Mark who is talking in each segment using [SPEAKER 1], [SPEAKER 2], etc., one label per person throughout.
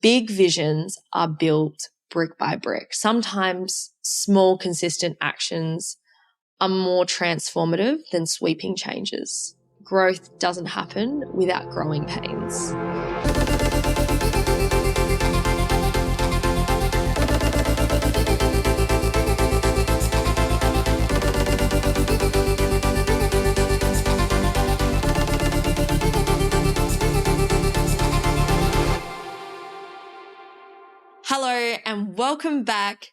[SPEAKER 1] big visions are built brick by brick. Sometimes small, consistent actions are more transformative than sweeping changes. Growth doesn't happen without growing pains. Hello and welcome back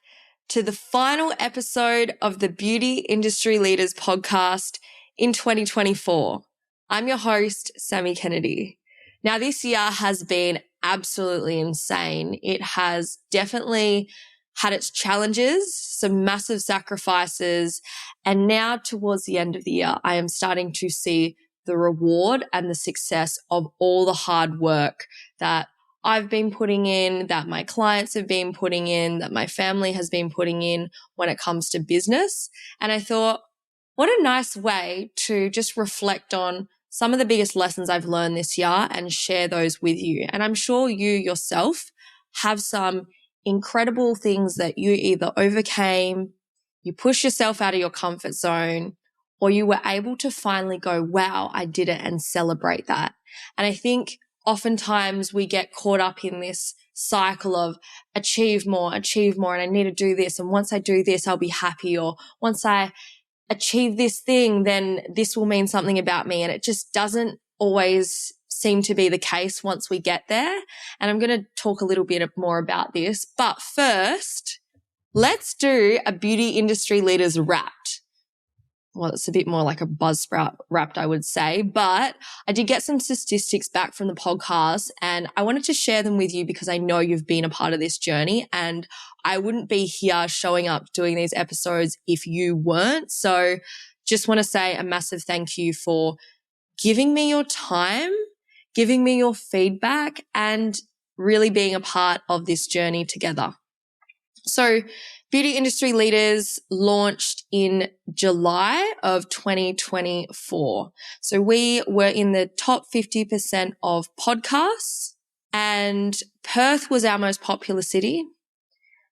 [SPEAKER 1] to the final episode of the Beauty Industry Leaders podcast in 2024. I'm your host, Sammy Kennedy. Now, this year has been absolutely insane. It has definitely had its challenges, some massive sacrifices, and now towards the end of the year, I am starting to see the reward and the success of all the hard work that I've been putting in, that my clients have been putting in, that my family has been putting in when it comes to business. And I thought, what a nice way to just reflect on some of the biggest lessons I've learned this year and share those with you. And I'm sure you yourself have some incredible things that you either overcame, you push yourself out of your comfort zone, or you were able to finally go, wow, I did it, and celebrate that. And I think oftentimes we get caught up in this cycle of achieve more, and I need to do this. And once I do this, I'll be happy. Or once I achieve this thing, then this will mean something about me. And it just doesn't always seem to be the case once we get there. And I'm going to talk a little bit more about this. But first, let's do a Beauty Industry Leaders Wrapped. Well, it's a bit more like a Buzzsprout Wrapped, I would say, but I did get some statistics back from the podcast and I wanted to share them with you because I know you've been a part of this journey and I wouldn't be here showing up doing these episodes if you weren't. So just want to say a massive thank you for giving me your time, giving me your feedback, and really being a part of this journey together. So Beauty Industry Leaders launched in July of 2024. So we were in the top 50% of podcasts and Perth was our most popular city.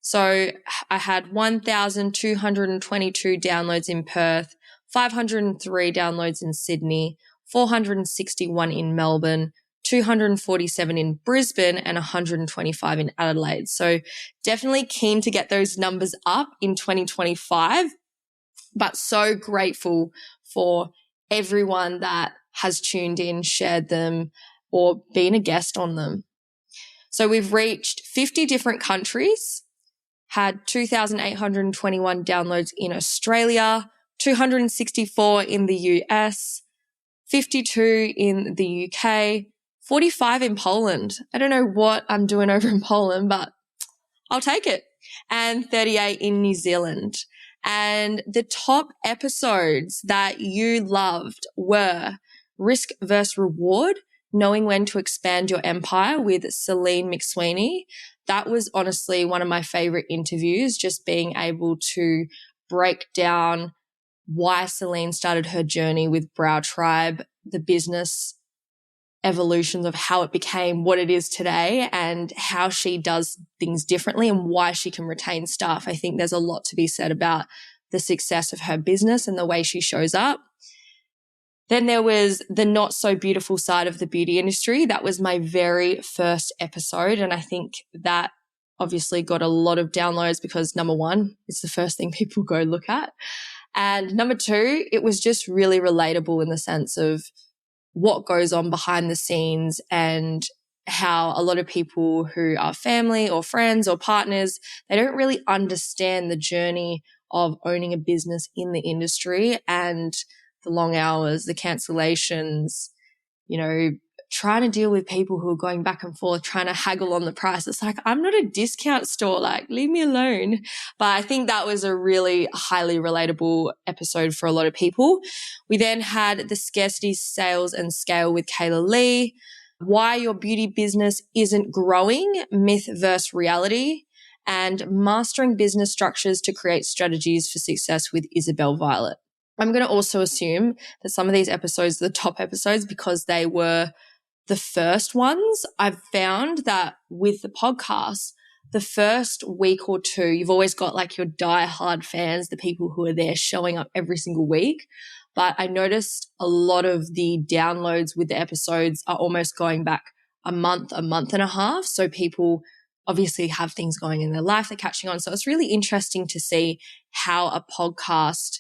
[SPEAKER 1] So I had 1,222 downloads in Perth, 503 downloads in Sydney, 461 in Melbourne, 247 in Brisbane, and 125 in Adelaide. So definitely keen to get those numbers up in 2025, but so grateful for everyone that has tuned in, shared them, or been a guest on them. So we've reached 50 different countries, had 2,821 downloads in Australia, 264 in the US, 52 in the UK, 45 in Poland. I don't know what I'm doing over in Poland, but I'll take it. And 38 in New Zealand. And the top episodes that you loved were Risk vs. Reward, Knowing When to Expand Your Empire with Celine McSweeney. That was honestly one of my favorite interviews, just being able to break down why Celine started her journey with Brow Tribe, the business evolutions of how it became what it is today and how she does things differently and why she can retain staff. I think there's a lot to be said about the success of her business and the way she shows up. Then there was the not so beautiful side of the beauty industry. That was my very first episode. And I think that obviously got a lot of downloads because number one, it's the first thing people go look at. And number two, it was just really relatable in the sense of what goes on behind the scenes and how a lot of people who are family or friends or partners, they don't really understand the journey of owning a business in the industry and the long hours, the cancellations, trying to deal with people who are going back and forth, trying to haggle on the price. It's like, I'm not a discount store, leave me alone. But I think that was a really highly relatable episode for a lot of people. We then had the Scarcity, Sales and Scale with Kayla Lee, Why Your Beauty Business Isn't Growing, Myth versus Reality, and Mastering Business Structures to Create Strategies for Success with Isabel Violet. I'm going to also assume that some of these episodes are the top episodes because they were the first ones, I've found that with the podcast, the first week or two, you've always got like your die-hard fans, the people who are there showing up every single week. But I noticed a lot of the downloads with the episodes are almost going back a month and a half. So people obviously have things going in their life, they're catching on. So it's really interesting to see how a podcast,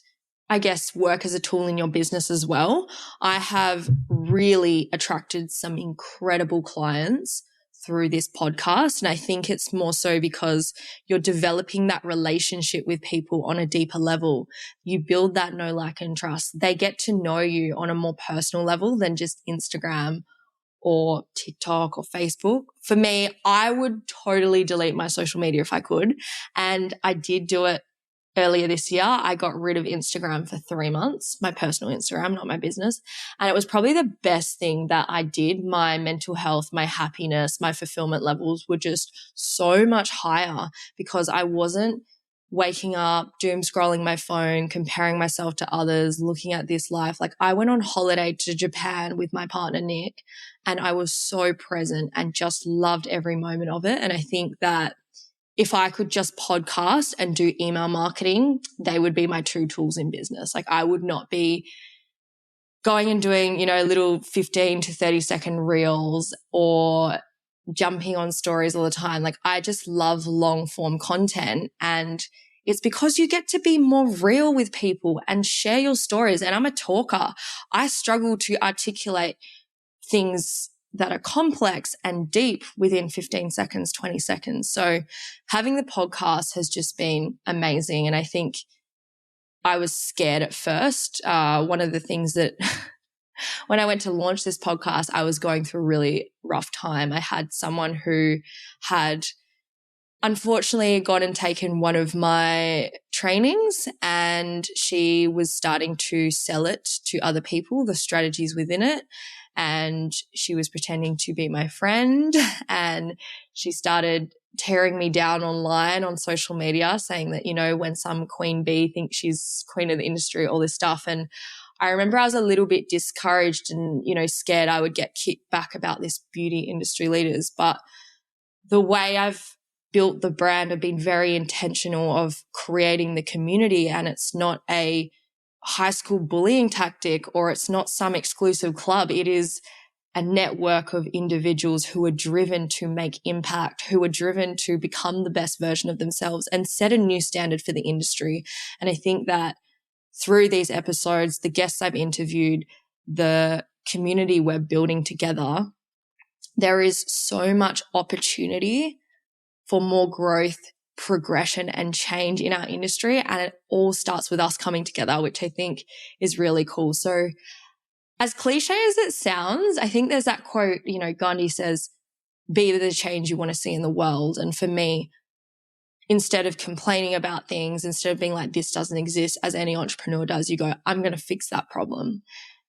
[SPEAKER 1] I guess, work as a tool in your business as well. I have really attracted some incredible clients through this podcast. And I think it's more so because you're developing that relationship with people on a deeper level. You build that know, like, and trust. They get to know you on a more personal level than just Instagram or TikTok or Facebook. For me, I would totally delete my social media if I could. And I did do it earlier this year. I got rid of Instagram for 3 months, my personal Instagram, not my business. And it was probably the best thing that I did. My mental health, my happiness, my fulfillment levels were just so much higher because I wasn't waking up, doom scrolling my phone, comparing myself to others, looking at this life. Like I went on holiday to Japan with my partner, Nick, and I was so present and just loved every moment of it. And I think that if I could just podcast and do email marketing, they would be my two tools in business. Like I would not be going and doing, little 15 to 30 second reels or jumping on stories all the time. Like I just love long form content, and it's because you get to be more real with people and share your stories. And I'm a talker. I struggle to articulate things that are complex and deep within 15 seconds, 20 seconds. So having the podcast has just been amazing. And I think I was scared at first. One of the things that when I went to launch this podcast, I was going through a really rough time. I had someone who had unfortunately gone and taken one of my trainings, and she was starting to sell it to other people, the strategies within it. And she was pretending to be my friend, and she started tearing me down online on social media, saying that, when some queen bee thinks she's queen of the industry, all this stuff. And I remember I was a little bit discouraged and, scared I would get kicked back about this beauty industry leaders. But the way I've built the brand, I've been very intentional of creating the community, and it's not a high school bullying tactic or it's not some exclusive club. It is a network of individuals who are driven to make impact, who are driven to become the best version of themselves and set a new standard for the industry. And I think that through these episodes, the guests I've interviewed, the community we're building together, there is so much opportunity for more growth, progression and change in our industry. And it all starts with us coming together, which I think is really cool. So as cliche as it sounds, I think there's that quote, Gandhi says, be the change you want to see in the world. And for me, instead of complaining about things, instead of being like, this doesn't exist, as any entrepreneur does, you go, I'm going to fix that problem.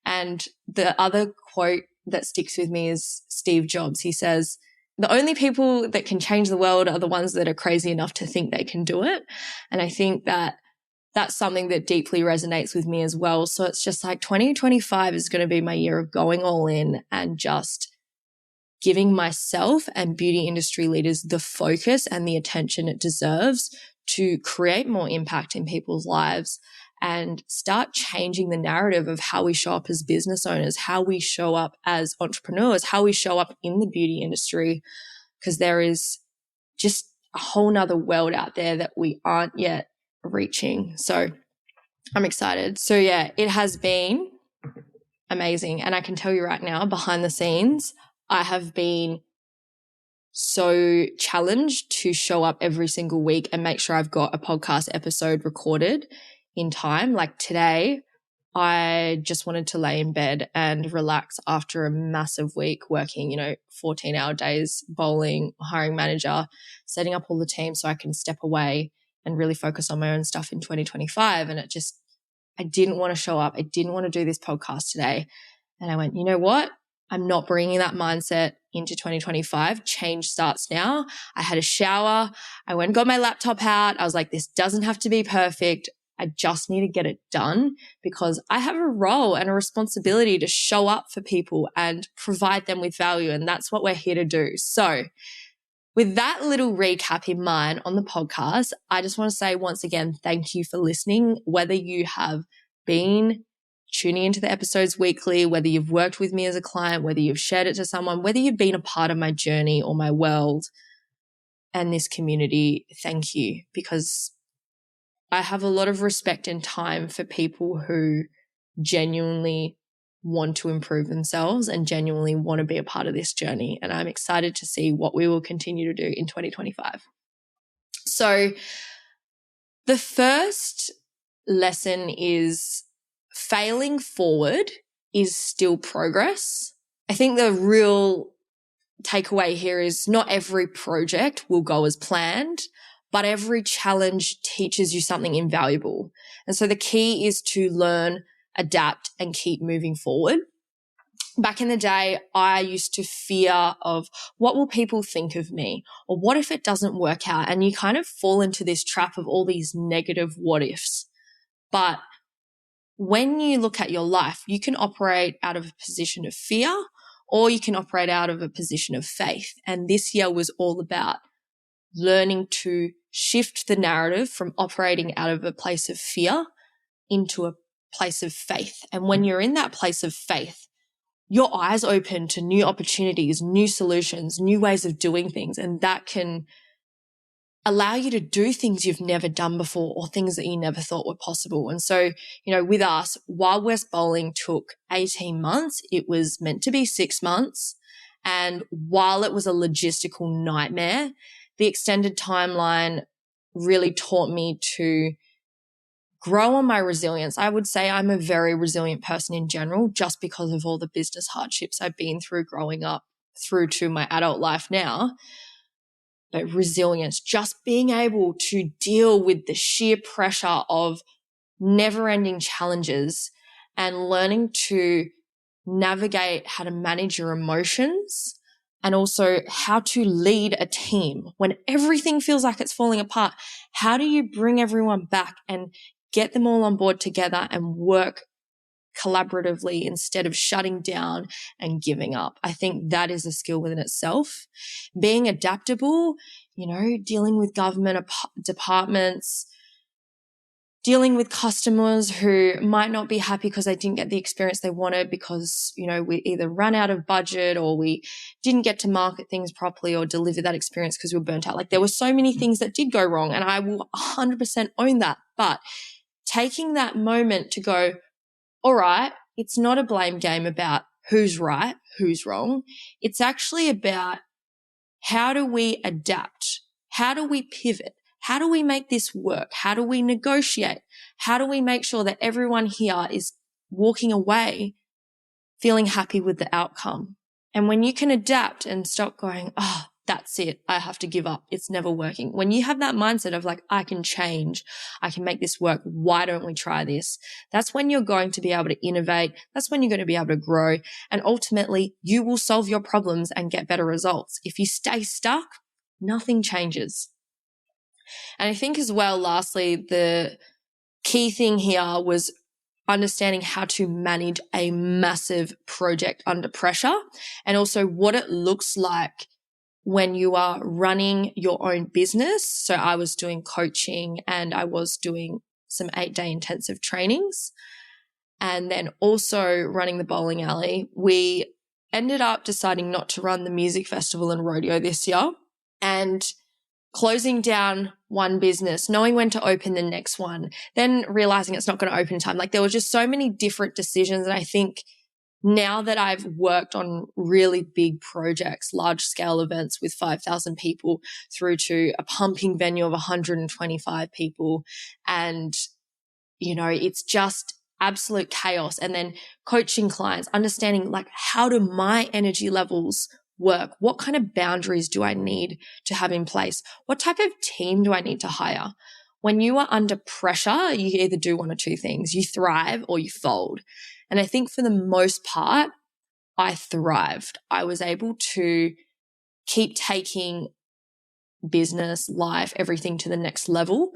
[SPEAKER 1] And the other quote that sticks with me is Steve Jobs. He says, the only people that can change the world are the ones that are crazy enough to think they can do it. And I think that that's something that deeply resonates with me as well. So it's just like 2025 is going to be my year of going all in and just giving myself and beauty industry leaders the focus and the attention it deserves to create more impact in people's lives and start changing the narrative of how we show up as business owners, how we show up as entrepreneurs, how we show up in the beauty industry, because there is just a whole nother world out there that we aren't yet reaching. So I'm excited. So yeah, it has been amazing. And I can tell you right now, behind the scenes, I have been so challenged to show up every single week and make sure I've got a podcast episode recorded in time. Like today, I just wanted to lay in bed and relax after a massive week working, 14-hour days, bowling, hiring manager, setting up all the team so I can step away and really focus on my own stuff in 2025. And I didn't want to show up. I didn't want to do this podcast today. And I went, you know what? I'm not bringing that mindset into 2025. Change starts now. I had a shower. I went and got my laptop out. I was like, this doesn't have to be perfect. I just need to get it done because I have a role and a responsibility to show up for people and provide them with value. And that's what we're here to do. So with that little recap in mind on the podcast, I just want to say once again, thank you for listening. Whether you have been tuning into the episodes weekly, whether you've worked with me as a client, whether you've shared it to someone, whether you've been a part of my journey or my world and this community, thank you, because I have a lot of respect and time for people who genuinely want to improve themselves and genuinely want to be a part of this journey. And I'm excited to see what we will continue to do in 2025. So the first lesson is failing forward is still progress. I think the real takeaway here is not every project will go as planned, but every challenge teaches you something invaluable. And so the key is to learn, adapt, and keep moving forward. Back in the day, I used to fear of what will people think of me, or what if it doesn't work out? And you kind of fall into this trap of all these negative what ifs. But when you look at your life, you can operate out of a position of fear, or you can operate out of a position of faith. And this year was all about learning to shift the narrative from operating out of a place of fear into a place of faith. And when you're in that place of faith, your eyes open to new opportunities, new solutions, new ways of doing things. And that can allow you to do things you've never done before or things that you never thought were possible. And so, with us, Wild West Bowling took 18 months. It was meant to be 6 months. And while it was a logistical nightmare, the extended timeline really taught me to grow on my resilience. I would say I'm a very resilient person in general, just because of all the business hardships I've been through growing up through to my adult life now. But resilience, just being able to deal with the sheer pressure of never-ending challenges and learning to navigate how to manage your emotions and also how to lead a team when everything feels like it's falling apart. How do you bring everyone back and get them all on board together and work collaboratively instead of shutting down and giving up? I think that is a skill within itself. Being adaptable, dealing with government departments, dealing with customers who might not be happy because they didn't get the experience they wanted because, we either ran out of budget or we didn't get to market things properly or deliver that experience because we were burnt out. Like, there were so many things that did go wrong, and I will 100% own that. But taking that moment to go, all right, it's not a blame game about who's right, who's wrong. It's actually about how do we adapt? How do we pivot? How do we make this work? How do we negotiate? How do we make sure that everyone here is walking away feeling happy with the outcome? And when you can adapt and stop going, oh, that's it, I have to give up, it's never working. When you have that mindset of like, I can change, I can make this work, why don't we try this? That's when you're going to be able to innovate. That's when you're going to be able to grow. And ultimately, you will solve your problems and get better results. If you stay stuck, nothing changes. And I think as well, lastly, the key thing here was understanding how to manage a massive project under pressure, and also what it looks like when you are running your own business. So I was doing coaching and I was doing some 8-day intensive trainings, and then also running the bowling alley. We ended up deciding not to run the music festival and rodeo this year, and closing down one business, knowing when to open the next one, then realizing it's not going to open in time. Like, there were just so many different decisions. And I think now that I've worked on really big projects, large scale events with 5,000 people through to a pumping venue of 125 people, and, it's just absolute chaos. And then coaching clients, understanding like, how do my energy levels work? What kind of boundaries do I need to have in place? What type of team do I need to hire? When you are under pressure, you either do one or two things. You thrive or you fold. And I think for the most part, I thrived. I was able to keep taking business, life, everything to the next level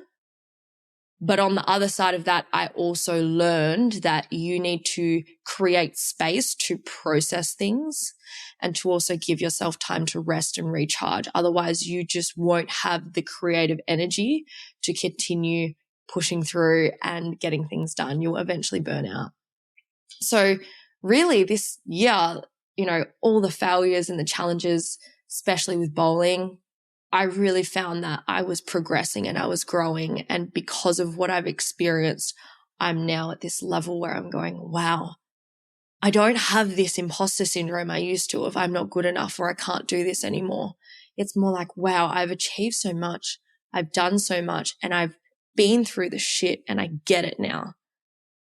[SPEAKER 1] But on the other side of that, I also learned that you need to create space to process things and to also give yourself time to rest and recharge. Otherwise, you just won't have the creative energy to continue pushing through and getting things done. You'll eventually burn out. So really this year, all the failures and the challenges, especially with bowling, I really found that I was progressing and I was growing. And because of what I've experienced, I'm now at this level where I'm going, wow, I don't have this imposter syndrome I used to of I'm not good enough or I can't do this anymore. It's more like, wow, I've achieved so much. I've done so much and I've been through the shit and I get it now.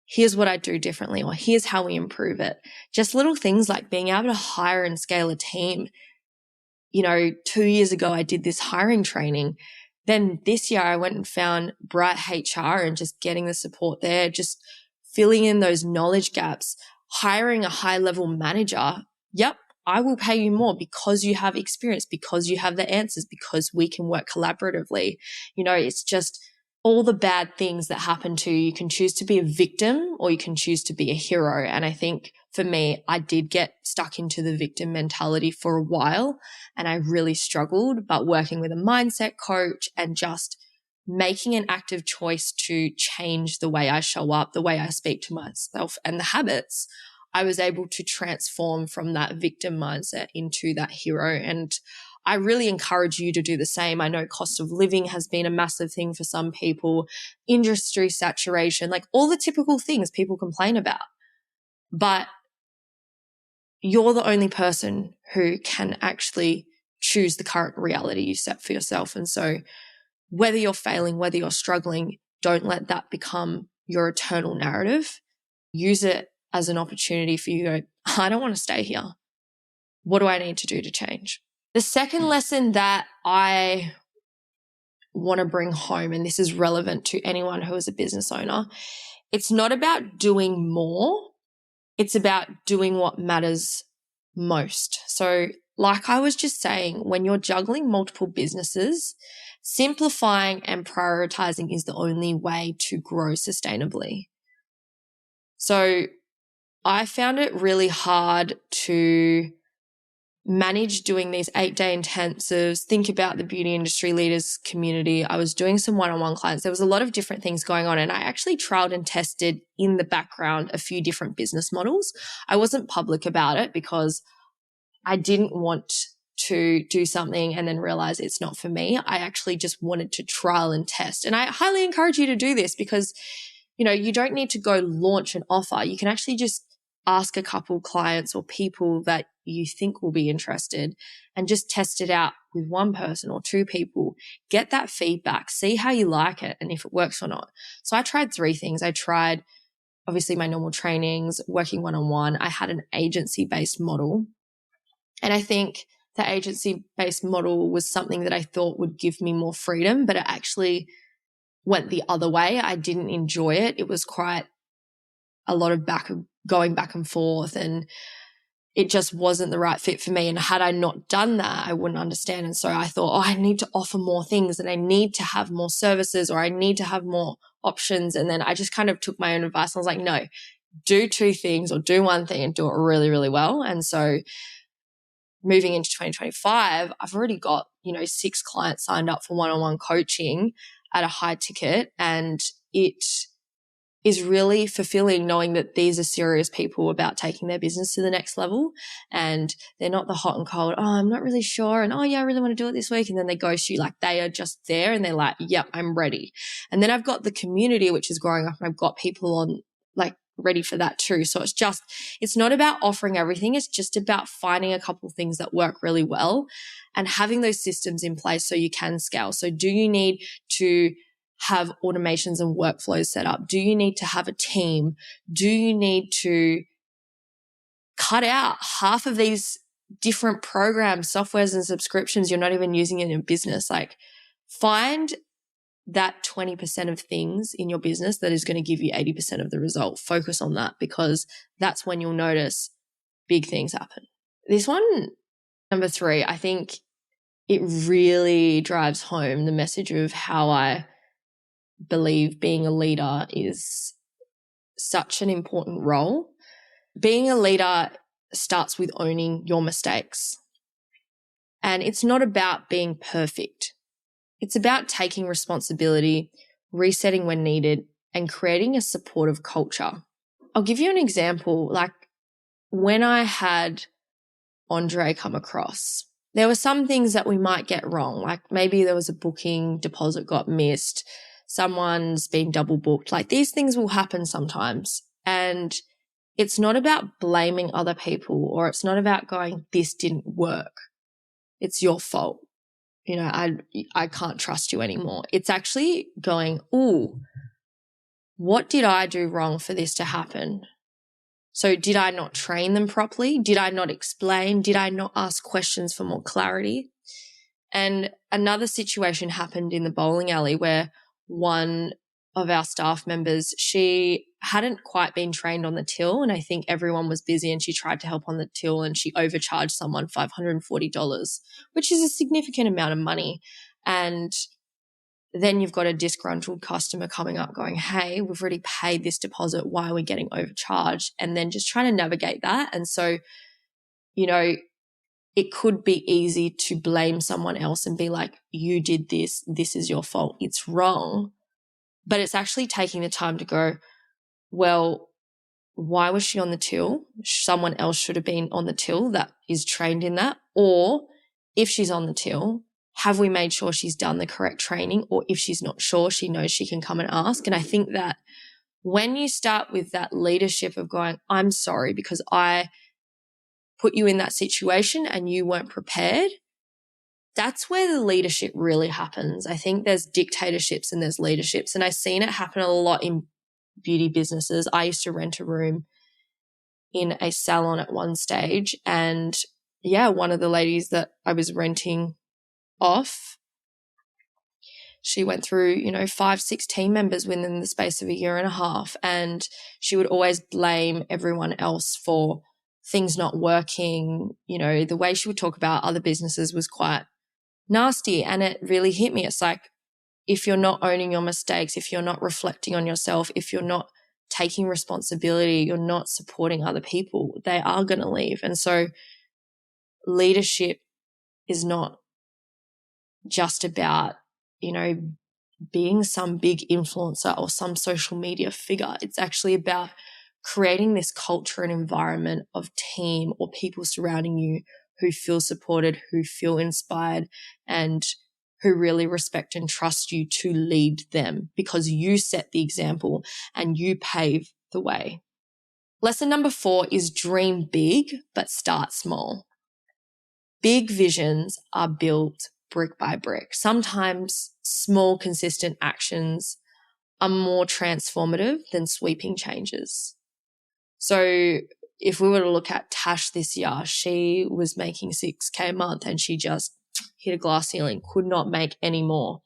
[SPEAKER 1] Here's what I do differently, or here's how we improve it. Just little things like being able to hire and scale a team. 2 years ago, I did this hiring training. Then this year I went and found Bright HR and just getting the support there, just filling in those knowledge gaps, hiring a high level manager. Yep, I will pay you more because you have experience, because you have the answers, because we can work collaboratively. It's just all the bad things that happen to you. You can choose to be a victim or you can choose to be a hero. And I think for me, I did get stuck into the victim mentality for a while and I really struggled, but working with a mindset coach and just making an active choice to change the way I show up, the way I speak to myself and the habits, I was able to transform from that victim mindset into that hero. And I really encourage you to do the same. I know cost of living has been a massive thing for some people, industry saturation, like all the typical things people complain about. But you're the only person who can actually choose the current reality you set for yourself. And so whether you're failing, whether you're struggling, don't let that become your eternal narrative. Use it as an opportunity for you to go, I don't want to stay here. What do I need to do to change? The second lesson that I want to bring home, and this is relevant to anyone who is a business owner, it's not about doing more. It's about doing what matters most. So like I was just saying, when you're juggling multiple businesses, simplifying and prioritizing is the only way to grow sustainably. So I found it really hard to manage doing these 8-day intensives, think about the beauty industry leaders community. I was doing some one-on-one clients. There was a lot of different things going on. And I actually trialed and tested in the background a few different business models. I wasn't public about it because I didn't want to do something and then realize it's not for me. I actually just wanted to trial and test. And I highly encourage you to do this because, you don't need to go launch an offer. You can actually just ask a couple clients or people that you think will be interested and just test it out with one person or two people. Get that feedback, see how you like it and if it works or not. So I tried 3 things. I tried obviously my normal trainings, working one-on-one. I had an agency-based model. And I think the agency-based model was something that I thought would give me more freedom, but it actually went the other way. I didn't enjoy it. It was quite a lot of going back and forth, and it just wasn't the right fit for me. And had I not done that, I wouldn't understand. And so I thought, I need to offer more things and I need to have more services or I need to have more options. And then I just kind of took my own advice. I was like, no, do 2 things or do 1 thing and do it really, really well. And so moving into 2025, I've already got, 6 clients signed up for one-on-one coaching at a high ticket. And it is really fulfilling knowing that these are serious people about taking their business to the next level. And they're not the hot and cold, I'm not really sure. And, yeah, I really want to do it this week. And then they ghost you. Like they are just there and they're like, yep, I'm ready. And then I've got the community, which is growing up, and I've got people on like ready for that too. So it's not about offering everything. It's just about finding a couple of things that work really well and having those systems in place so you can scale. So do you need to have automations and workflows set up? Do you need to have a team? Do you need to cut out half of these different programs, softwares and subscriptions you're not even using in your business? Like find that 20% of things in your business that is going to give you 80% of the result. Focus on that because that's when you'll notice big things happen. This one, number 3, I think it really drives home the message of how I believe being a leader is such an important role. Being a leader starts with owning your mistakes. And it's not about being perfect. It's about taking responsibility, resetting when needed, and creating a supportive culture. I'll give you an example. Like when I had Andre come across, there were some things that we might get wrong. Like maybe there was a booking deposit got missed, someone's been double booked. Like these things will happen sometimes. And it's not about blaming other people, or it's not about going, this didn't work. It's your fault. You know, I can't trust you anymore. It's actually going, ooh, what did I do wrong for this to happen? So did I not train them properly? Did I not explain? Did I not ask questions for more clarity? And another situation happened in the bowling alley where one of our staff members, she hadn't quite been trained on the till, and I think everyone was busy, and she tried to help on the till and she overcharged someone $540, which is a significant amount of money. And then you've got a disgruntled customer coming up going, hey, we've already paid this deposit. Why are we getting overcharged? And then just trying to navigate that. And so, you know, it could be easy to blame someone else and be like, you did this. This is your fault. It's wrong. But it's actually taking the time to go, well, why was she on the till? Someone else should have been on the till that is trained in that. Or if she's on the till, have we made sure she's done the correct training? Or if she's not sure, she knows she can come and ask. And I think that when you start with that leadership of going, I'm sorry because I put you in that situation and you weren't prepared, that's where the leadership really happens. I think there's dictatorships and there's leaderships, and I've seen it happen a lot in beauty businesses. I used to rent a room in a salon at one stage, and yeah, one of the ladies that I was renting off, she went through, 5-6 team members within the space of a year and a half, and she would always blame everyone else for things not working. The way she would talk about other businesses was quite nasty, and it really hit me. It's like, if you're not owning your mistakes, if you're not reflecting on yourself, if you're not taking responsibility, you're not supporting other people, they are going to leave. And so leadership is not just about, being some big influencer or some social media figure. It's actually about creating this culture and environment of team or people surrounding you who feel supported, who feel inspired, and who really respect and trust you to lead them because you set the example and you pave the way. Lesson number 4 is dream big, but start small. Big visions are built brick by brick. Sometimes small, consistent actions are more transformative than sweeping changes. So if we were to look at Tash this year, she was making $6,000 a month and she just hit a glass ceiling, could not make any more.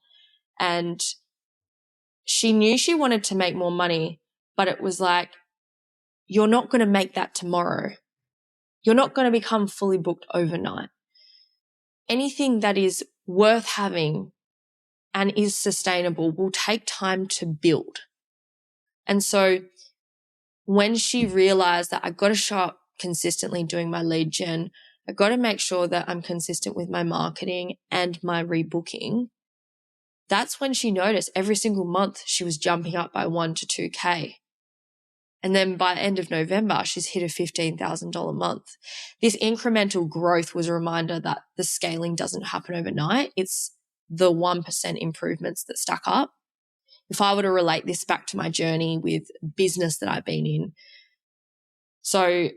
[SPEAKER 1] And she knew she wanted to make more money, but it was like, you're not going to make that tomorrow. You're not going to become fully booked overnight. Anything that is worth having and is sustainable will take time to build. And so when she realized that I got to show up consistently doing my lead gen, I got to make sure that I'm consistent with my marketing and my rebooking, that's when she noticed every single month she was jumping up by $1,000 to $2,000. And then by the end of November, she's hit a $15,000 month. This incremental growth was a reminder that the scaling doesn't happen overnight. It's the 1% improvements that stack up. If I were to relate this back to my journey with business that I've been in, so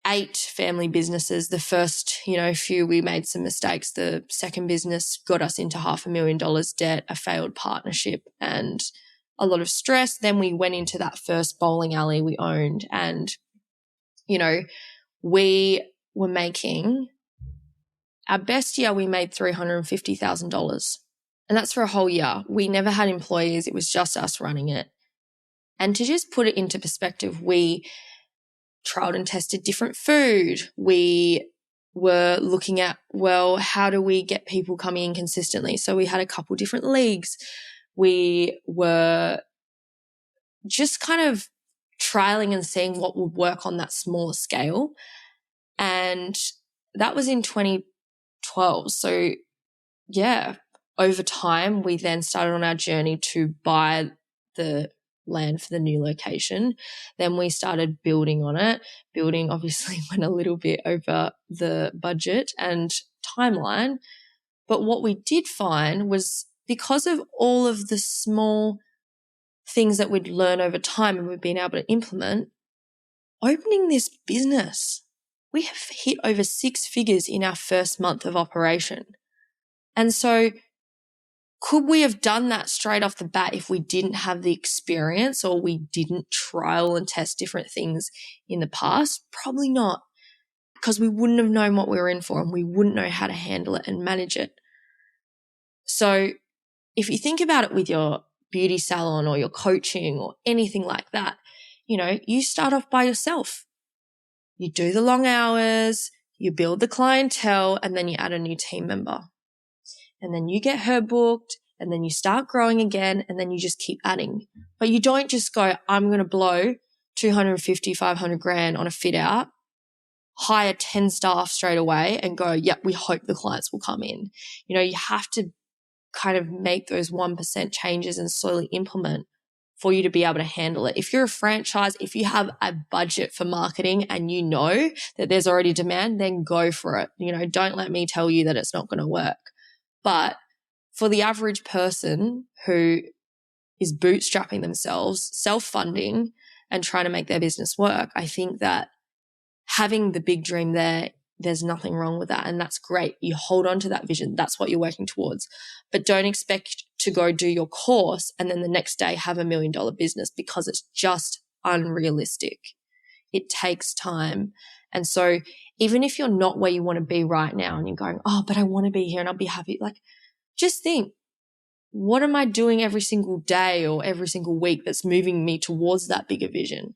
[SPEAKER 1] 8 family businesses. The first, few, we made some mistakes. The second business got us into $500,000 debt, a failed partnership, and a lot of stress. Then we went into that first bowling alley we owned, and, we were making our best year, we made $350,000. And that's for a whole year. We never had employees. It was just us running it. And to just put it into perspective, we trialed and tested different food. We were looking at, well, how do we get people coming in consistently? So we had a couple different leagues. we were just kind of trialing and seeing what would work on that smaller scale. And that was in 2012. So yeah, over time, we then started on our journey to buy the land for the new location. Then we started building on it. Building obviously went a little bit over the budget and timeline. But what we did find was, because of all of the small things that we'd learn over time and we've been able to implement, opening this business, we have hit over 6 figures in our first month of operation. And so could we have done that straight off the bat if we didn't have the experience or we didn't trial and test different things in the past? Probably not, because we wouldn't have known what we were in for and we wouldn't know how to handle it and manage it. So if you think about it with your beauty salon or your coaching or anything like that, you start off by yourself. You do the long hours, you build the clientele, and then you add a new team member. And then you get her booked, and then you start growing again, and then you just keep adding. But you don't just go, I'm going to blow 250, 500 grand on a fit out, hire 10 staff straight away and go, yep, we hope the clients will come in. You have to kind of make those 1% changes and slowly implement for you to be able to handle it. If you're a franchise, if you have a budget for marketing and you know that there's already demand, then go for it. Don't let me tell you that it's not going to work. But for the average person who is bootstrapping themselves, self-funding and trying to make their business work, I think that having the big dream there's nothing wrong with that. And that's great. You hold on to that vision. That's what you're working towards. But don't expect to go do your course and then the next day have $1 million business, because it's just unrealistic. It takes time. And so even if you're not where you want to be right now and you're going, oh, but I want to be here and I'll be happy, just think, what am I doing every single day or every single week that's moving me towards that bigger vision?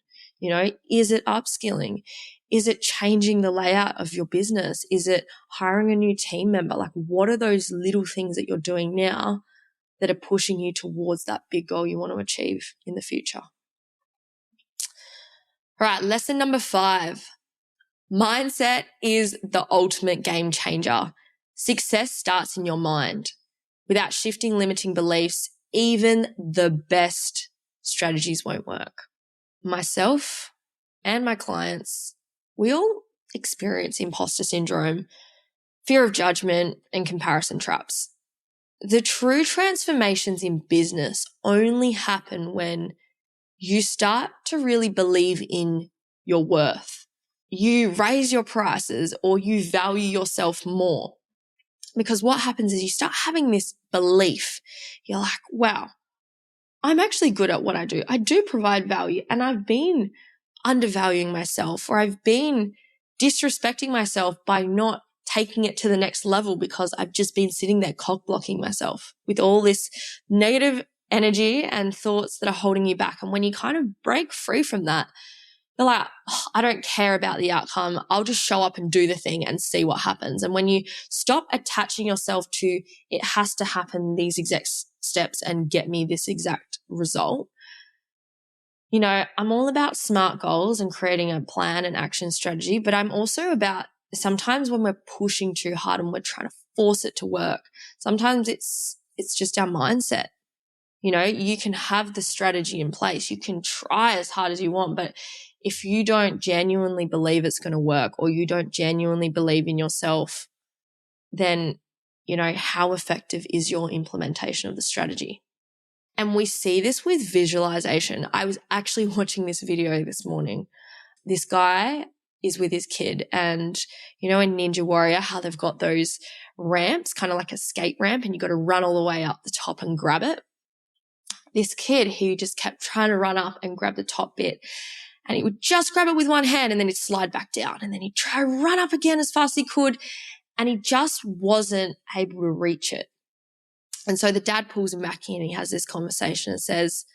[SPEAKER 1] Is it upskilling? Is it changing the layout of your business? Is it hiring a new team member? What are those little things that you're doing now that are pushing you towards that big goal you want to achieve in the future? All right, lesson number 5. Mindset is the ultimate game changer. Success starts in your mind. Without shifting limiting beliefs, even the best strategies won't work. Myself and my clients, we all experience imposter syndrome, fear of judgment, and comparison traps. The true transformations in business only happen when you start to really believe in your worth. You raise your prices or you value yourself more. Because what happens is you start having this belief. You're like, wow, I'm actually good at what I do. I do provide value, and I've been undervaluing myself, or I've been disrespecting myself by not taking it to the next level because I've just been sitting there cock blocking myself with all this negative energy and thoughts that are holding you back. And when you kind of break free from that, you're like, oh, I don't care about the outcome. I'll just show up and do the thing and see what happens. And when you stop attaching yourself to it has to happen these exact steps and get me this exact result, I'm all about SMART goals and creating a plan and action strategy, but I'm also about sometimes when we're pushing too hard and we're trying to force it to work, sometimes it's just our mindset. You can have the strategy in place. You can try as hard as you want, but if you don't genuinely believe it's going to work or you don't genuinely believe in yourself, then, how effective is your implementation of the strategy? And we see this with visualization. I was actually watching this video this morning. This guy is with his kid and, in Ninja Warrior, how they've got those ramps, kind of like a skate ramp, and you got to run all the way up the top and grab it. This kid, he just kept trying to run up and grab the top bit, and he would just grab it with one hand and then he'd slide back down, and then he'd try to run up again as fast as he could, and he just wasn't able to reach it. And so the dad pulls him back in and he has this conversation and says,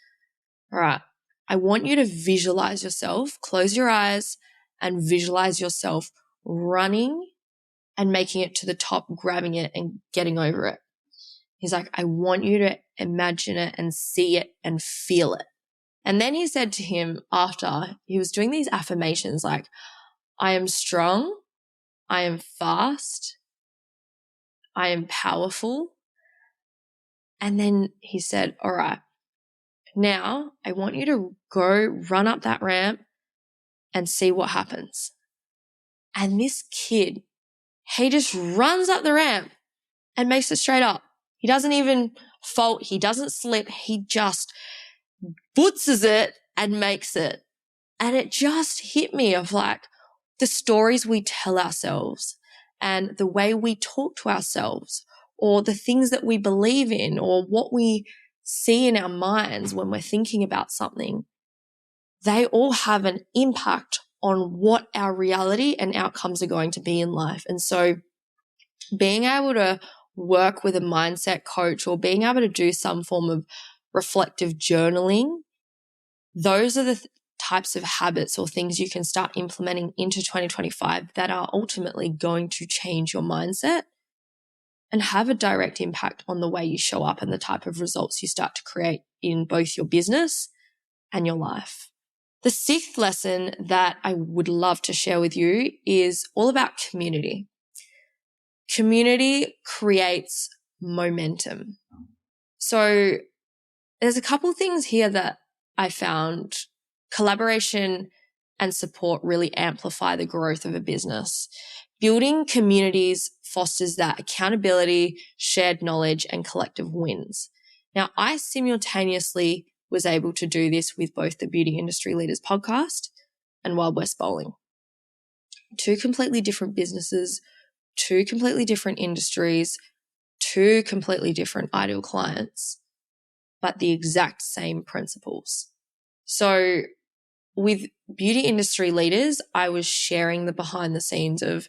[SPEAKER 1] all right, I want you to visualize yourself, close your eyes and visualize yourself running and making it to the top, grabbing it and getting over it. He's like, I want you to imagine it and see it and feel it. And then he said to him after, he was doing these affirmations like, I am strong, I am fast, I am powerful. And then he said, all right, now I want you to go run up that ramp and see what happens. And this kid, he just runs up the ramp and makes it straight up. He doesn't even fault. He doesn't slip. He just bootses it and makes it. And it just hit me of like the stories we tell ourselves and the way we talk to ourselves, or the things that we believe in, or what we see in our minds when we're thinking about something. They all have an impact on what our reality and outcomes are going to be in life. And so being able to work with a mindset coach, or being able to do some form of reflective journaling, those are the types of habits or things you can start implementing into 2025 that are ultimately going to change your mindset and have a direct impact on the way you show up and the type of results you start to create in both your business and your life. The sixth lesson that I would love to share with you is all about community. Community creates momentum. So there's a couple things here that I found. Collaboration and support really amplify the growth of a business. Building communities fosters that accountability, shared knowledge, and collective wins. Now, I simultaneously was able to do this with both the Beauty Industry Leaders podcast and Wild West Bowling. Two completely different businesses, two completely different industries, two completely different ideal clients, but the exact same principles. So with Beauty Industry Leaders, I was sharing the behind the scenes of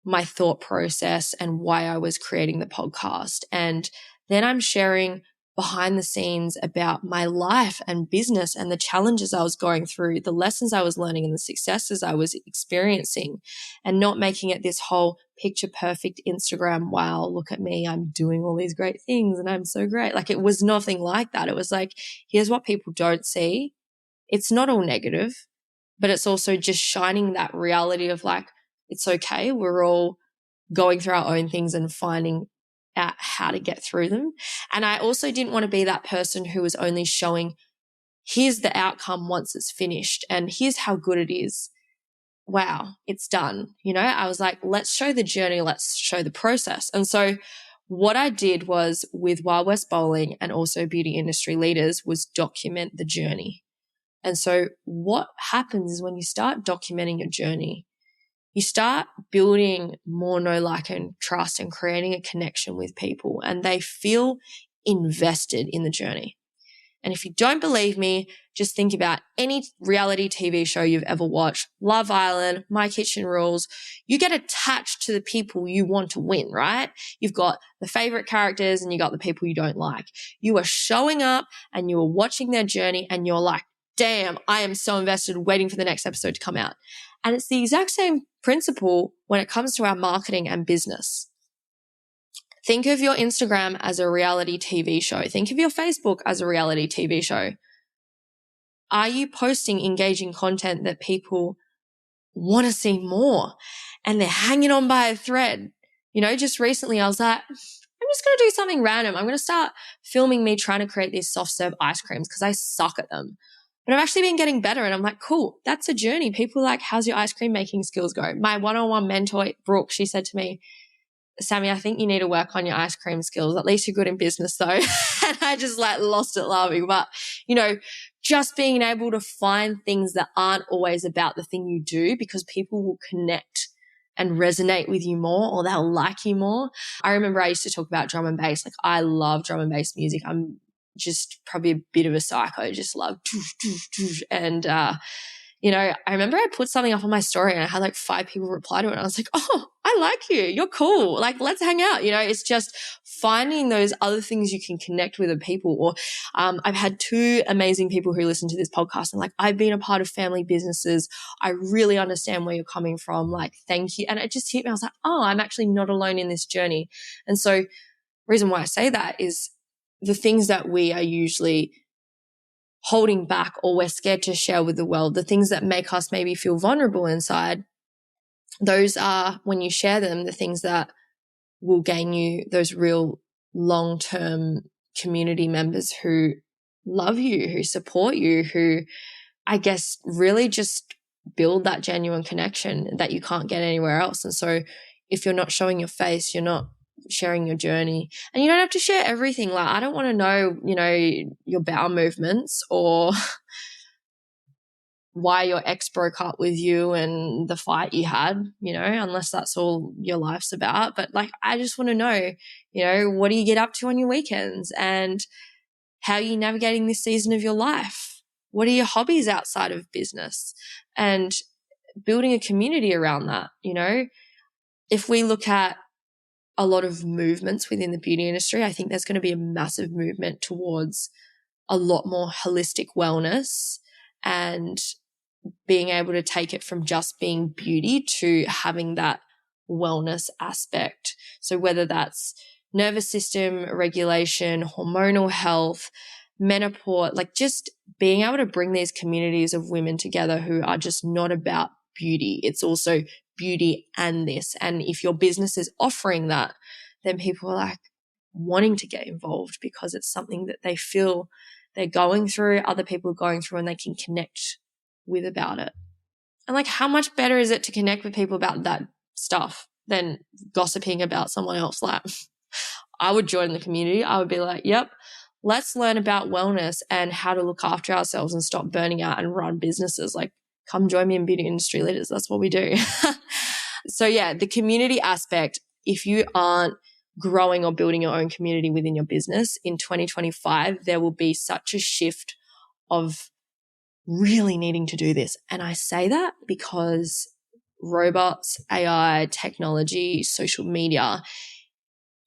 [SPEAKER 1] my thought process and why I was creating the podcast. And then I'm sharing behind the scenes about my life and business and the challenges I was going through, the lessons I was learning and the successes I was experiencing, and not making it this whole picture perfect Instagram, wow, look at me, I'm doing all these great things and I'm so great. Like, it was nothing like that. It was like, here's what people don't see. It's not all negative, but it's also just shining that reality of like, it's okay. We're all going through our own things and finding out how to get through them. And I also didn't want to be that person who was only showing, here's the outcome once it's finished and here's how good it is. Wow, it's done. You know, I was like, let's show the journey. Let's show the process. And so what I did was with Wild West Bowling and also Beauty Industry Leaders was document the journey. And so what happens is when you start documenting your journey, you start building more know, like, and trust and creating a connection with people, and they feel invested in the journey. And if you don't believe me, just think about any reality TV show you've ever watched, Love Island, My Kitchen Rules. You get attached to the people you want to win, right? You've got the favorite characters and you got the people you don't like. You are showing up and you are watching their journey and you're like, damn, I am so invested waiting for the next episode to come out. And it's the exact same principle when it comes to our marketing and business. Think of your Instagram as a reality TV show. Think of your Facebook as a reality TV show. Are you posting engaging content that people want to see more and they're hanging on by a thread? You know, just recently I was like, I'm just going to do something random. I'm going to start filming me trying to create these soft serve ice creams because I suck at them. But I've actually been getting better and I'm like, cool, that's a journey. People are like, how's your ice cream making skills go? My one-on-one mentor, Brooke, she said to me, Sammy, I think you need to work on your ice cream skills. At least you're good in business though. And I just like lost it laughing. But, you know, just being able to find things that aren't always about the thing you do, because people will connect and resonate with you more, or they'll like you more. I remember I used to talk about drum and bass. Like, I love drum and bass music. I'm just probably a bit of a psycho, just love and you know, I remember I put something up on my story and I had like 5 people reply to it and I was like, oh, I like you, you're cool, like let's hang out. You know, it's just finding those other things you can connect with people. Or I've had 2 amazing people who listen to this podcast and like, I've been a part of family businesses, I really understand where you're coming from, like thank you. And it just hit me, I was like, oh, I'm actually not alone in this journey. And so reason why I say that is the things that we are usually holding back or we're scared to share with the world, the things that make us maybe feel vulnerable inside, those are, when you share them, the things that will gain you those real long-term community members who love you, who support you, who I guess really just build that genuine connection that you can't get anywhere else. And so if you're not showing your face, you're not sharing your journey, and you don't have to share everything. Like, I don't want to know, your bowel movements or why your ex broke up with you and the fight you had, unless that's all your life's about. But like, I just want to know, what do you get up to on your weekends, and how are you navigating this season of your life? What are your hobbies outside of business? And building a community around that, if we look at a lot of movements within the beauty industry, I think there's going to be a massive movement towards a lot more holistic wellness and being able to take it from just being beauty to having that wellness aspect. So whether that's nervous system regulation, hormonal health, menopause, like just being able to bring these communities of women together who are just not about beauty. It's also beauty and this. And if your business is offering that, then people are like wanting to get involved because it's something that they feel they're going through, other people are going through, and they can connect with about it. And like, how much better is it to connect with people about that stuff than gossiping about someone else? Like, I would join the community. I would be like, yep, let's learn about wellness and how to look after ourselves and stop burning out and run businesses. Like, come join me in Beauty Industry Leaders. That's what we do. So yeah, the community aspect, if you aren't growing or building your own community within your business in 2025, there will be such a shift of really needing to do this. And I say that because robots, AI, technology, social media,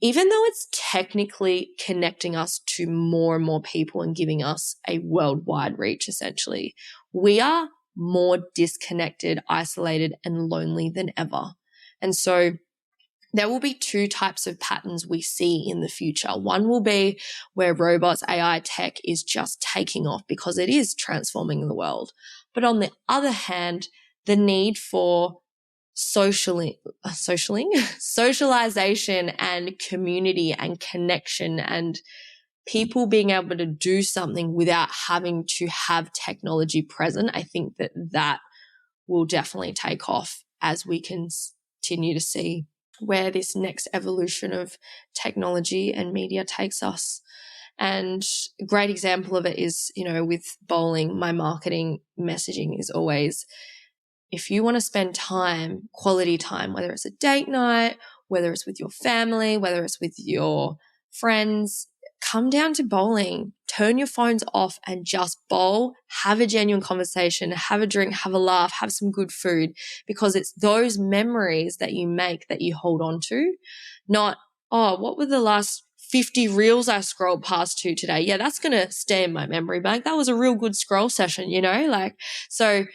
[SPEAKER 1] even though it's technically connecting us to more and more people and giving us a worldwide reach, essentially, we are more disconnected, isolated, and lonely than ever. And so there will be two types of patterns we see in the future. One will be where robots, AI, tech is just taking off because it is transforming the world. But on the other hand, the need for socialization and community and connection and people being able to do something without having to have technology present, I think that will definitely take off as we continue to see where this next evolution of technology and media takes us. And a great example of it is, with bowling, my marketing messaging is always, if you want to spend time, quality time, whether it's a date night, whether it's with your family, whether it's with your friends, come down to bowling, turn your phones off and just bowl, have a genuine conversation, have a drink, have a laugh, have some good food, because it's those memories that you make that you hold on to, not, oh, what were the last 50 reels I scrolled past to today? Yeah, that's going to stay in my memory bank. That was a real good scroll session, so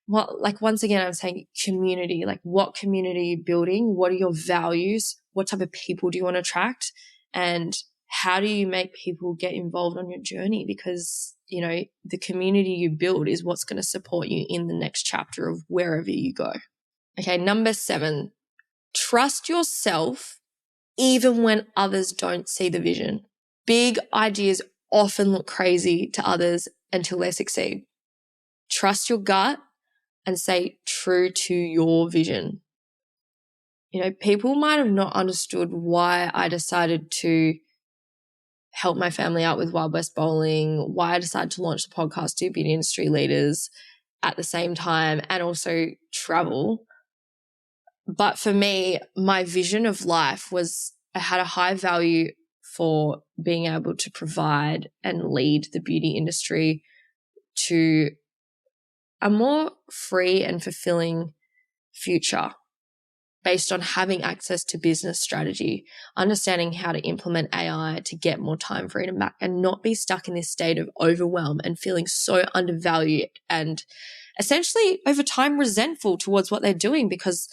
[SPEAKER 1] once again, I'm saying community, like what community are you building? What are your values? What type of people do you want to attract? And how do you make people get involved on your journey? Because, the community you build is what's going to support you in the next chapter of wherever you go. Okay, number 7, trust yourself even when others don't see the vision. Big ideas often look crazy to others until they succeed. Trust your gut and stay true to your vision. People might have not understood why I decided to help my family out with Wild West Bowling, why I decided to launch the podcast, do Beauty Industry Leaders at the same time, and also travel. But for me, my vision of life was I had a high value for being able to provide and lead the beauty industry to a more free and fulfilling future based on having access to business strategy, understanding how to implement AI to get more time freedom back and not be stuck in this state of overwhelm and feeling so undervalued and essentially over time resentful towards what they're doing because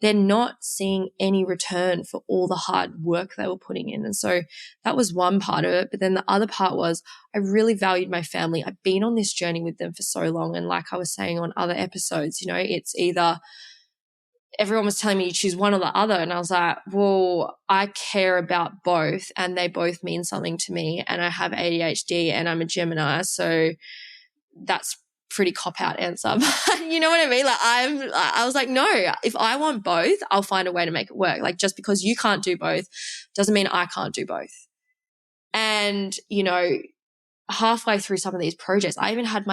[SPEAKER 1] they're not seeing any return for all the hard work they were putting in. And so that was one part of it. But then the other part was I really valued my family. I've been on this journey with them for so long. And like I was saying on other episodes, it's either everyone was telling me you choose one or the other. And I was like, well, I care about both and they both mean something to me. And I have ADHD and I'm a Gemini. So that's pretty cop-out answer. But you know what I mean? Like I was like, no, if I want both, I'll find a way to make it work. Like just because you can't do both doesn't mean I can't do both. And, halfway through some of these projects, I even had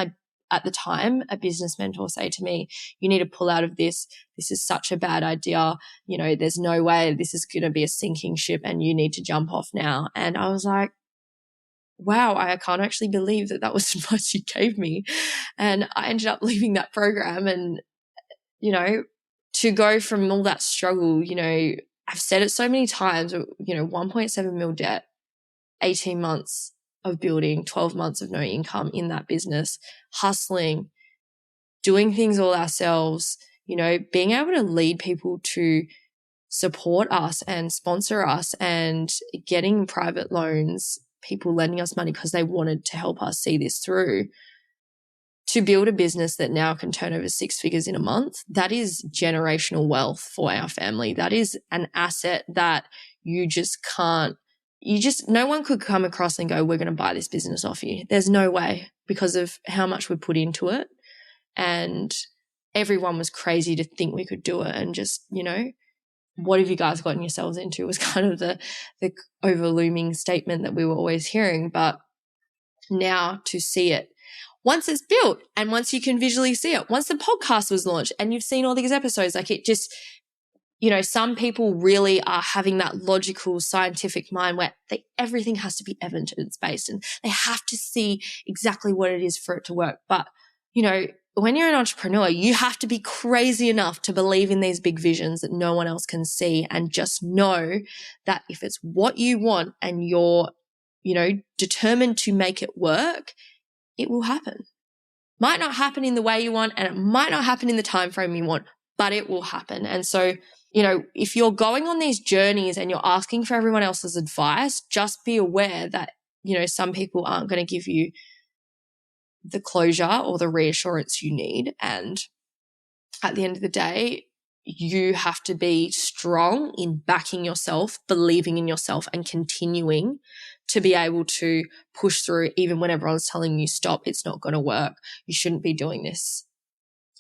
[SPEAKER 1] at the time, a business mentor say to me, you need to pull out of this. This is such a bad idea. There's no way this is going to be a sinking ship and you need to jump off now. And I was like, wow, I can't actually believe that was advice you gave me. And I ended up leaving that program and, to go from all that struggle, I've said it so many times, 1.7 mil debt, 18 months of building, 12 months of no income in that business, hustling, doing things all ourselves, being able to lead people to support us and sponsor us and getting private loans, people lending us money because they wanted to help us see this through, to build a business that now can turn over 6 figures in a month. That is generational wealth for our family. That is an asset that you just can't, no one could come across and go, we're going to buy this business off you. There's no way, because of how much we put into it. And everyone was crazy to think we could do it. And just, what have you guys gotten yourselves into was kind of the overlooming statement that we were always hearing. But now to see it, once it's built and once you can visually see it, once the podcast was launched and you've seen all these episodes, like it just, some people really are having that logical, scientific mind where everything has to be evidence-based and they have to see exactly what it is for it to work. But, when you're an entrepreneur, you have to be crazy enough to believe in these big visions that no one else can see, and just know that if it's what you want and you're, determined to make it work, it will happen. Might not happen in the way you want and it might not happen in the time frame you want, but it will happen. And so, if you're going on these journeys and you're asking for everyone else's advice, just be aware that, some people aren't going to give you the closure or the reassurance you need. And at the end of the day, you have to be strong in backing yourself, believing in yourself, and continuing to be able to push through even when everyone's telling you, stop, it's not going to work. You shouldn't be doing this.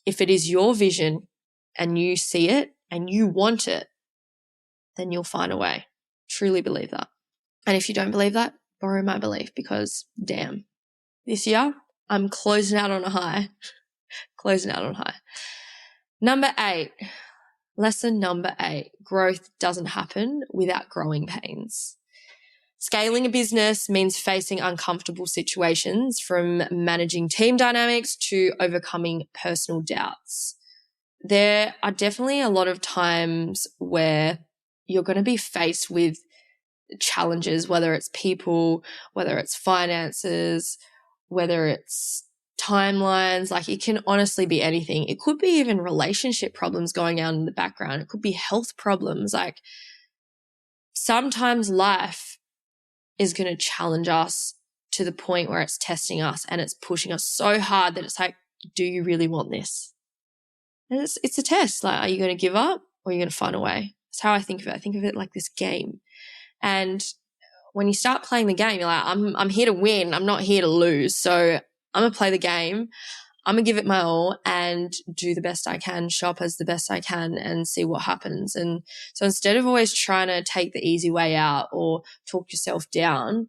[SPEAKER 1] If it is your vision and you see it and you want it, then you'll find a way. Truly believe that. And if you don't believe that, borrow my belief, because damn, this year I'm closing out on a high. Number 8, lesson number 8, growth doesn't happen without growing pains. Scaling a business means facing uncomfortable situations, from managing team dynamics to overcoming personal doubts. There are definitely a lot of times where you're going to be faced with challenges, whether it's people, whether it's finances, whether it's timelines. Like, it can honestly be anything. It could be even relationship problems going on in the background. It could be health problems. Like, sometimes life is going to challenge us to the point where it's testing us and it's pushing us so hard that it's like, do you really want this? And it's a test. Like, are you going to give up or are you going to find a way? That's how I think of it. I think of it like this game. And when you start playing the game, you're like, I'm here to win. I'm not here to lose. So I'm going to play the game. I'm going to give it my all and do the best I can, show up as the best I can, and see what happens. And so instead of always trying to take the easy way out or talk yourself down,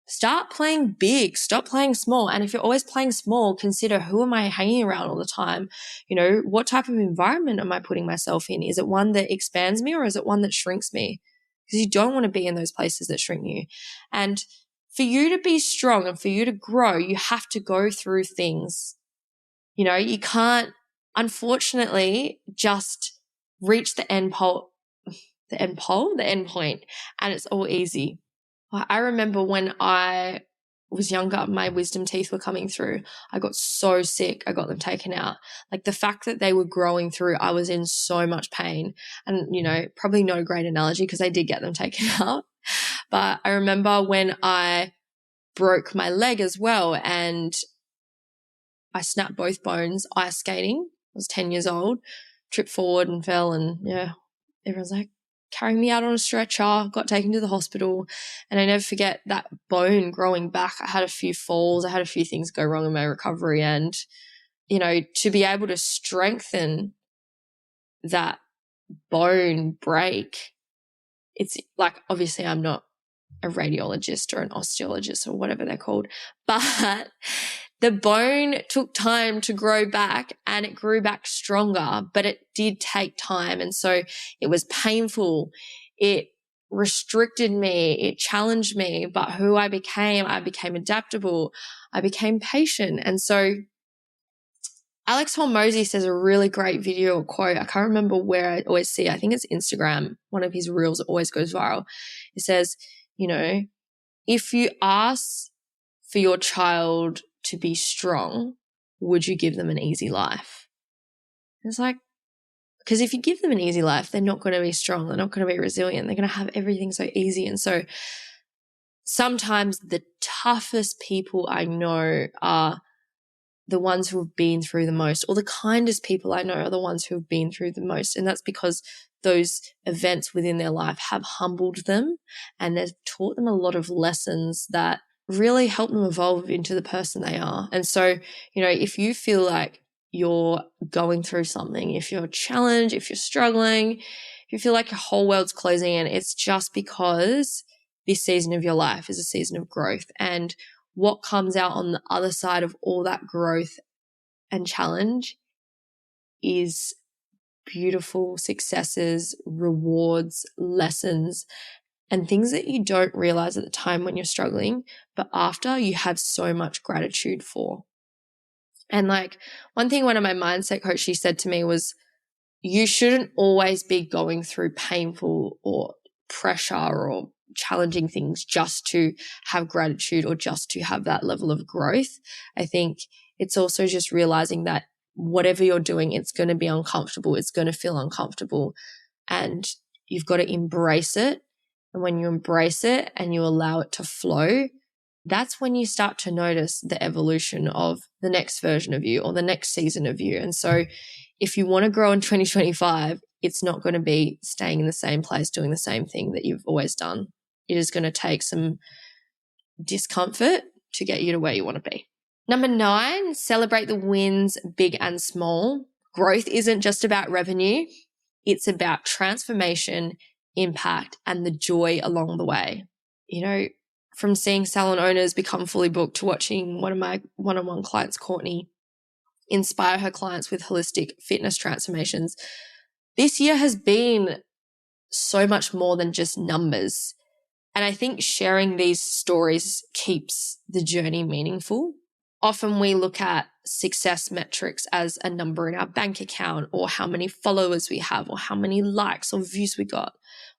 [SPEAKER 1] start playing big, stop playing small. And if you're always playing small, consider, who am I hanging around all the time? What type of environment am I putting myself in? Is it one that expands me or is it one that shrinks me? Because you don't want to be in those places that shrink you. And for you to be strong and for you to grow, you have to go through things. You can't, unfortunately, just reach the end point, and it's all easy. I remember when I was younger, my wisdom teeth were coming through. I got so sick. I got them taken out. Like the fact that they were growing through, I was in so much pain. And, you know, probably not a great analogy because I did get them taken out. But I remember when I broke my leg as well and I snapped both bones ice skating. I was 10 years old, tripped forward and fell, and yeah, everyone's like carrying me out on a stretcher, got taken to the hospital. And I never forget that bone growing back. I had a few falls. I had a few things go wrong in my recovery. And, you know, to be able to strengthen that bone break, it's like, obviously I'm not a radiologist or an osteologist or whatever they're called, but the bone took time to grow back and it grew back stronger, but it did take time. And so it was painful. It restricted me. It challenged me. But who I became adaptable. I became patient. And so Alex Hormozy says a really great video or quote. I can't remember where I always see it. I think it's Instagram. One of his reels always goes viral. It says, you know, if you ask for your child to be strong, would you give them an easy life? It's like, because if you give them an easy life, they're not going to be strong. They're not going to be resilient. They're going to have everything so easy. And so sometimes the toughest people I know are the ones who have been through the most, or the kindest people I know are the ones who have been through the most. And that's because those events within their life have humbled them and they've taught them a lot of lessons that really help them evolve into the person they are. And so, you know, if you feel like you're going through something, if you're challenged, if you're struggling, if you feel like your whole world's closing in, it's just because this season of your life is a season of growth. And what comes out on the other side of all that growth and challenge is beautiful successes, rewards, lessons, and things that you don't realize at the time when you're struggling, but after you have so much gratitude for. And like one thing one of my mindset coaches said to me was, you shouldn't always be going through painful or pressure or challenging things just to have gratitude or just to have that level of growth. I think it's also just realizing that whatever you're doing, it's going to be uncomfortable. It's going to feel uncomfortable and you've got to embrace it. And when you embrace it and you allow it to flow, that's when you start to notice the evolution of the next version of you or the next season of you. And so if you want to grow in 2025, it's not going to be staying in the same place, doing the same thing that you've always done. It is going to take some discomfort to get you to where you want to be. Number 9, celebrate the wins, big and small. Growth isn't just about revenue. It's about transformation, impact, and the joy along the way. You know, from seeing salon owners become fully booked to watching one of my one-on-one clients, Courtney, inspire her clients with holistic fitness transformations. This year has been so much more than just numbers. And I think sharing these stories keeps the journey meaningful. Often we look at success metrics as a number in our bank account or how many followers we have or how many likes or views we got,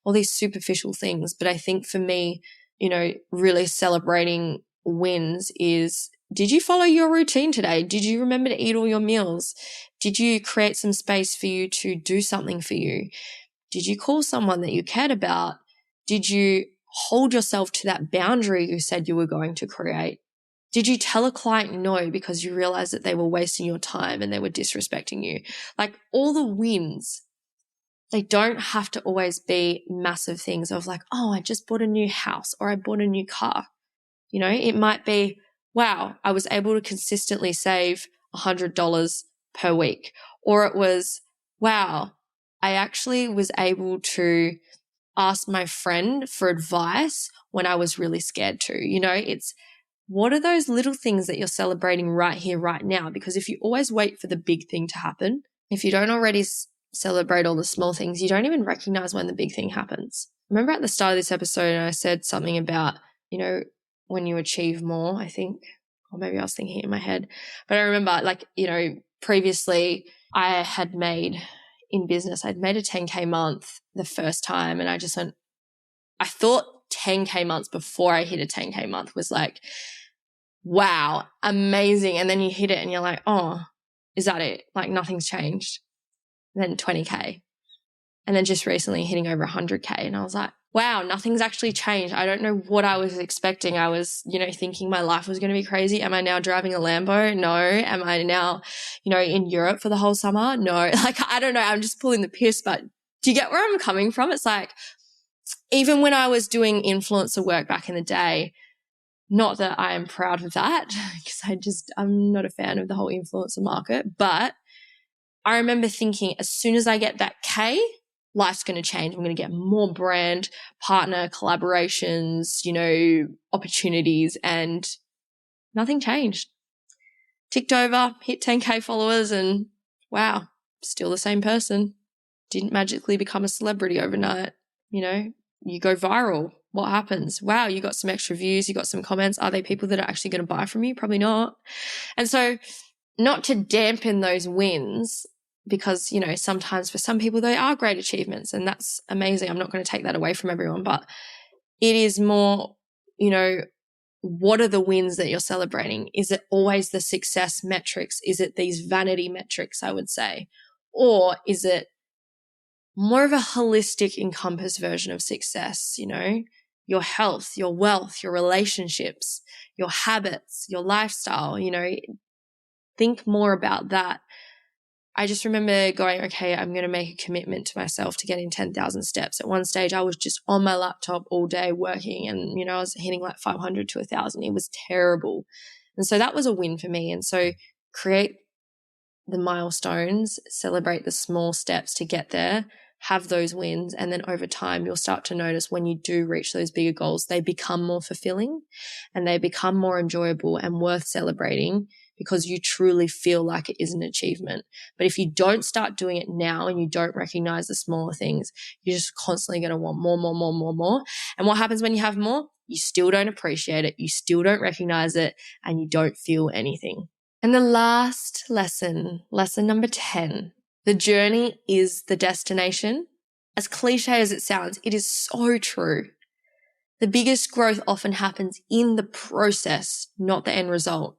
[SPEAKER 1] all these superficial things. But I think for me, you know, really celebrating wins is, did you follow your routine today? Did you remember to eat all your meals? Did you create some space for you to do something for you? Did you call someone that you cared about? Did you hold yourself to that boundary you said you were going to create? Did you tell a client no because you realized that they were wasting your time and they were disrespecting you? Like all the wins, they don't have to always be massive things of like, oh, I just bought a new house or I bought a new car. You know, it might be, wow, I was able to consistently save $100 per week. Or it was, wow, I actually was able to ask my friend for advice when I was really scared to. You know, it's, what are those little things that you're celebrating right here, right now? Because if you always wait for the big thing to happen, if you don't already celebrate all the small things, you don't even recognize when the big thing happens. Remember at the start of this episode, I said something about, you know, when you achieve more, I think, or maybe I was thinking it in my head, but I remember like, you know, previously I had made in business, I'd made a 10K month the first time. And I just went, I thought 10K months before I hit a 10K month was like wow, amazing. And then you hit it and you're like, oh, is that it? Like nothing's changed. And then 20K. And then just recently hitting over 100K. And I was like, wow, nothing's actually changed. I don't know what I was expecting. I was, thinking my life was going to be crazy. Am I now driving a Lambo? No. Am I now, in Europe for the whole summer? No. Like, I don't know. I'm just pulling the piss, but do you get where I'm coming from? It's like, even when I was doing influencer work back in the day, not that I am proud of that because I'm not a fan of the whole influencer market, but I remember thinking as soon as I get that K, life's going to change. I'm going to get more brand, partner, collaborations, opportunities, and nothing changed. Ticked over, hit 10K followers, and wow, still the same person. Didn't magically become a celebrity overnight. You go viral. What happens? Wow, you got some extra views, you got some comments. Are they people that are actually going to buy from you? Probably not. And so not to dampen those wins, because, sometimes for some people they are great achievements and that's amazing. I'm not going to take that away from everyone, but it is more, what are the wins that you're celebrating? Is it always the success metrics? Is it these vanity metrics, I would say? Or is it more of a holistic, encompassed version of success, your health, your wealth, your relationships, your habits, your lifestyle, think more about that. I just remember going, okay, I'm going to make a commitment to myself to getting 10,000 steps. At one stage, I was just on my laptop all day working and, I was hitting like 500 to 1,000. It was terrible. And so that was a win for me. And so create the milestones, celebrate the small steps to get there, have those wins. And then over time, you'll start to notice when you do reach those bigger goals, they become more fulfilling and they become more enjoyable and worth celebrating, because you truly feel like it is an achievement. But if you don't start doing it now and you don't recognize the smaller things, you're just constantly going to want more, more, more, more, more. And what happens when you have more? You still don't appreciate it. You still don't recognize it and you don't feel anything. And the last lesson number 10, the journey is the destination. As cliche as it sounds, it is so true. The biggest growth often happens in the process, not the end result.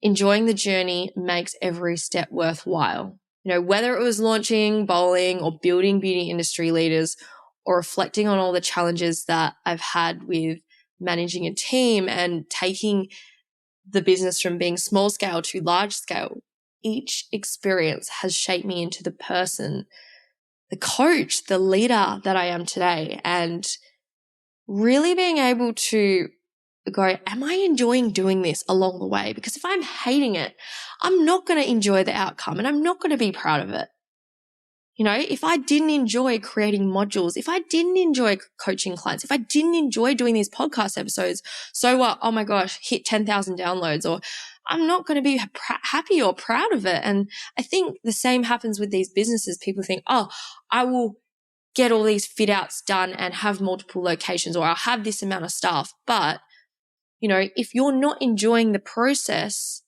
[SPEAKER 1] Enjoying the journey makes every step worthwhile. Whether it was launching bowling or building beauty industry leaders or reflecting on all the challenges that I've had with managing a team and taking the business from being small scale to large scale, each experience has shaped me into the person, the coach, the leader that I am today. And really being able to go, am I enjoying doing this along the way? Because if I'm hating it, I'm not going to enjoy the outcome and I'm not going to be proud of it. If I didn't enjoy creating modules, if I didn't enjoy coaching clients, if I didn't enjoy doing these podcast episodes, so what? Oh my gosh, hit 10,000 downloads, or I'm not going to be happy or proud of it. And I think the same happens with these businesses. People think, oh, I will get all these fit outs done and have multiple locations, or I'll have this amount of staff. But if you're not enjoying the process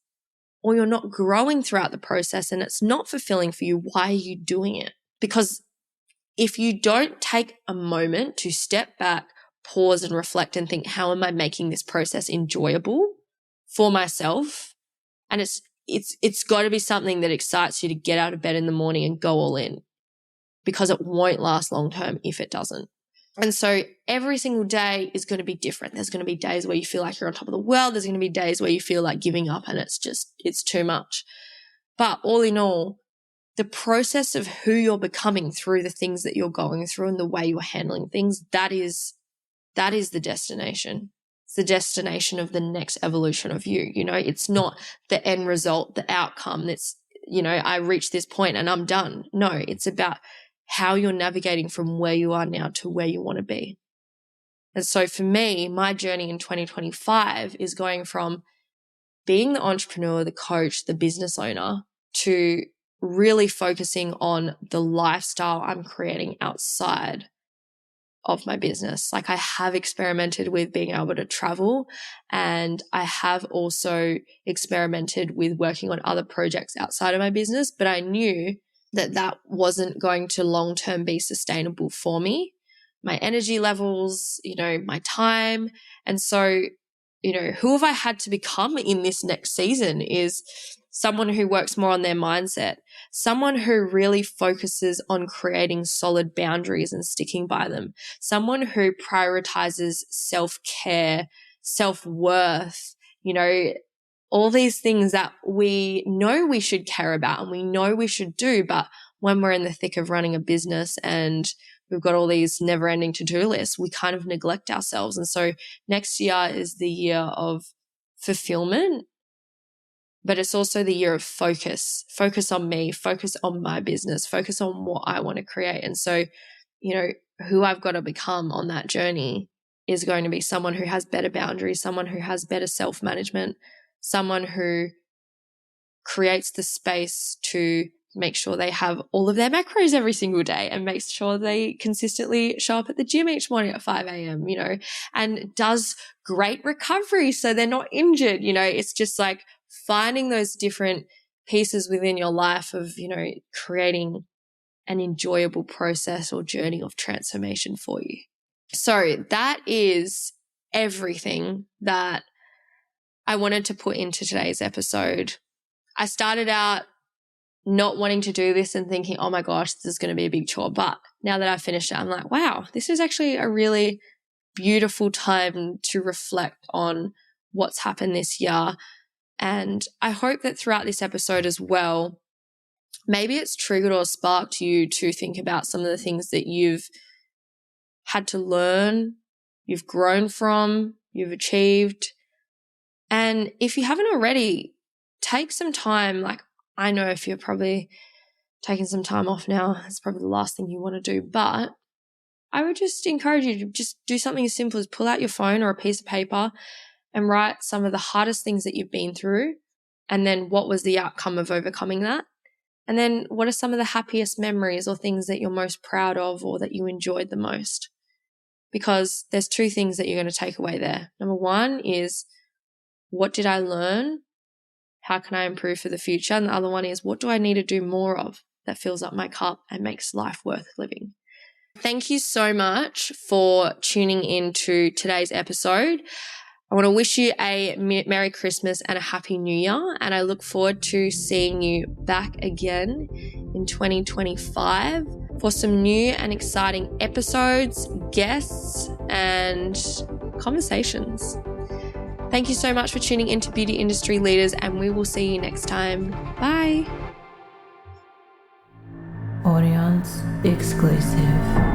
[SPEAKER 1] or you're not growing throughout the process and it's not fulfilling for you, why are you doing it? Because if you don't take a moment to step back, pause and reflect and think, how am I making this process enjoyable for myself? And it's got to be something that excites you to get out of bed in the morning and go all in, because it won't last long term if it doesn't. And so every single day is going to be different. There's going to be days where you feel like you're on top of the world. There's going to be days where you feel like giving up and it's too much. But all in all, the process of who you're becoming through the things that you're going through and the way you're handling things, that is the destination. It's the destination of the next evolution of you. It's not the end result, the outcome that's, I reached this point and I'm done. No, it's about how you're navigating from where you are now to where you want to be. And so for me, my journey in 2025 is going from being the entrepreneur, the coach, the business owner, to really focusing on the lifestyle I'm creating outside of my business. Like, I have experimented with being able to travel, and I have also experimented with working on other projects outside of my business, but I knew that wasn't going to long-term be sustainable for me, my energy levels, my time. And so who have I had to become in this next season is someone who works more on their mindset, someone who really focuses on creating solid boundaries and sticking by them, someone who prioritizes self-care, self-worth, all these things that we know we should care about and we know we should do, but when we're in the thick of running a business and we've got all these never-ending to-do lists, we kind of neglect ourselves. And so next year is the year of fulfillment, but it's also the year of focus on me, focus on my business, focus on what I want to create. And so, who I've got to become on that journey is going to be someone who has better boundaries, someone who has better self-management, someone who creates the space to make sure they have all of their macros every single day and makes sure they consistently show up at the gym each morning at 5 a.m., and does great recovery so they're not injured. It's just like finding those different pieces within your life of, creating an enjoyable process or journey of transformation for you. So that is everything that I wanted to put into today's episode. I started out not wanting to do this and thinking, oh my gosh, this is going to be a big chore. But now that I've finished it, I'm like, wow, this is actually a really beautiful time to reflect on what's happened this year. And I hope that throughout this episode as well, maybe it's triggered or sparked you to think about some of the things that you've had to learn, you've grown from, you've achieved. And if you haven't already, take some time. Like, I know if you're probably taking some time off now, it's probably the last thing you want to do, but I would just encourage you to just do something as simple as pull out your phone or a piece of paper and write some of the hardest things that you've been through, and then what was the outcome of overcoming that, and then what are some of the happiest memories or things that you're most proud of or that you enjoyed the most. Because there's two things that you're going to take away there. Number one is, what did I learn? How can I improve for the future? And the other one is, what do I need to do more of that fills up my cup and makes life worth living? Thank you so much for tuning in to today's episode. I want to wish you a Merry Christmas and a Happy New Year. And I look forward to seeing you back again in 2025 for some new and exciting episodes, guests, and conversations. Thank you so much for tuning into Beauty Industry Leaders, and we will see you next time. Bye.
[SPEAKER 2] Audience exclusive.